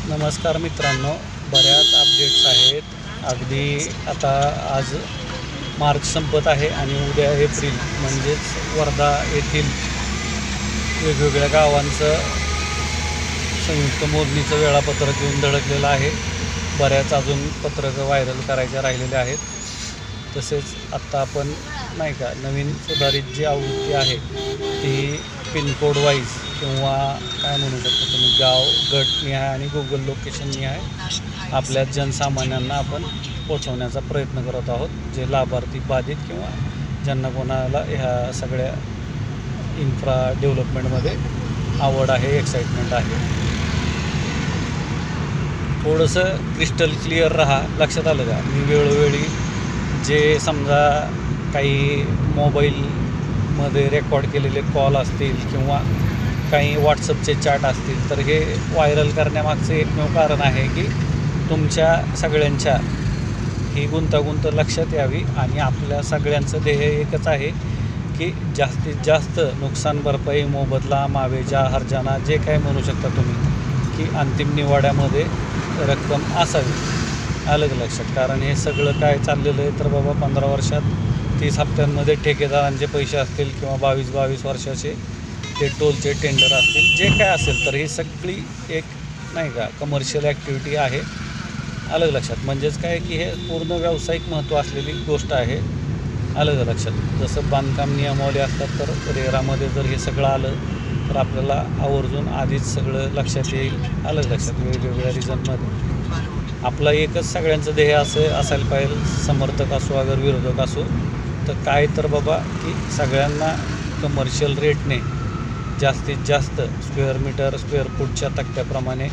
नमस्कार मित्रांनो, बऱ्याच अपडेट्स आहेत. अगदी आता आज मार्च संपत आहे आणि उद्या एप्रिल म्हणजेच वर्धा येथील वेगवेगळ्या गावांचं संयुक्त मोजणीचं वेळापत्रक येऊन धडकलेलं आहे. बऱ्याच अजून पत्रकं व्हायरल करायच्या राहिलेल्या आहेत. तसेच आत्ता आपण नाही का नवीन सुधारित जी आवृत्ती आहे ती पिनकोड वाईज किंवा काय म्हणू शकतो तुम्ही गाव गटनिहाय आणि गुगल लोकेशननिहाय आपल्या जनसामान्यांना आपण पोचवण्याचा प्रयत्न करत आहोत, जे लाभार्थी बाधित किंवा ज्यांना कोणाला ह्या सगळ्या इन्फ्रा डेव्हलपमेंटमध्ये आवड आहे, एक्साइटमेंट आहे. थोडंसं क्रिस्टल क्लिअर राहा. लक्षात आलं का? मी वेळोवेळी जे समजा काही मोबाईलमध्ये रेकॉर्ड केलेले कॉल असतील किंवा काही व्हॉट्सअपचे चॅट असतील तर हे व्हायरल करण्यामागचं एकमेव कारण आहे की तुमच्या सगळ्यांच्या ही गुंतागुंत लक्षात यावी आणि आपल्या सगळ्यांचं ध्येय एकच आहे की जास्तीत जास्त नुकसान भरपाई, मोबदला, मावेजा, हर्जाना जे काय म्हणू शकता तुम्ही की अंतिम निवाड्यामध्ये रक्कम असावी. आलं का लक्षात? कारण हे सगळं काय चाललेलं आहे तर बाबा 15 वर्षात 30 हप्त्यांमध्ये ठेकेदारांचे पैसे असतील किंवा 22 वर्षाचे ते टोलचे टेंडर असतील, जे काय असेल तर ही सगळी एक नाही का कमर्शियल ॲक्टिव्हिटी आहे. आलं लक्षात? म्हणजेच काय की हे पूर्ण व्यावसायिक महत्त्व असलेली गोष्ट आहे. आलं का लक्षात? जसं बांधकाम नियमावली असतात तर रेरामध्ये जर हे सगळं आलं तर आपल्याला आवर्जून आधीच सगळं लक्षात येईल. आलं लक्षात? वेगवेगळ्या रिझनमध्ये आपलं एकच सगळ्यांचं ध्येय असायला पाहिजे, समर्थक असो अगर विरोधक असो तर काय तर बाबा की सगळ्यांना कमर्शियल रेटने जास्तीत जास्त स्क्वेअर फूटच्या तक्त्याप्रमाणे,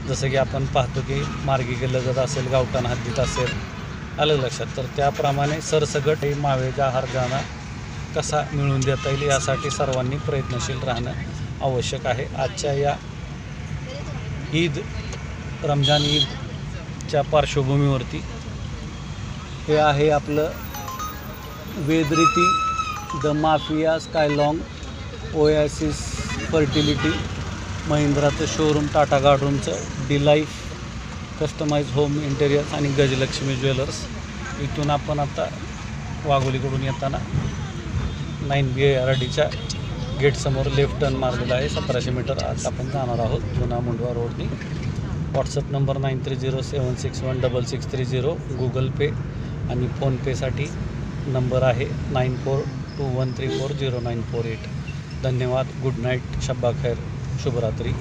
जसं की आपण पाहतो की मार्गी लगत असेल, गावठाण हद्दीत असेल, आलं लक्षात, तर त्याप्रमाणे सरसगट मावेजा हर्जाना कसा मिळवून देता येईल यासाठी सर्वांनी प्रयत्नशील राहणं आवश्यक आहे. आजच्या या रमजान ईदच्या पार्श्वभूमीवरती हे आहे आपलं वेदरिती, द माफिया, स्कायलॉंग, ओएसिस फर्टिलिटी, महिंद्राचं शोरूम, टाटा गार्डनचं डिलाईफ, कस्टमाइज होम इंटेरियर्स आणि गजलक्ष्मी ज्वेलर्स. इथून आपण आता वाघोलीकडून येताना 9B ARDच्या गेटसमोर लेफ्ट टर्न मारलेला आहे. 1700 मीटर आज आपण जाणार आहोत जुना मुंडवा रोडनी. WhatsApp number 9307616630. गुगल पे आणि फोनपेसाठी नंबर आहे 9421340948. धन्यवाद. Good night. शब्बा खैर. शुभरात्री.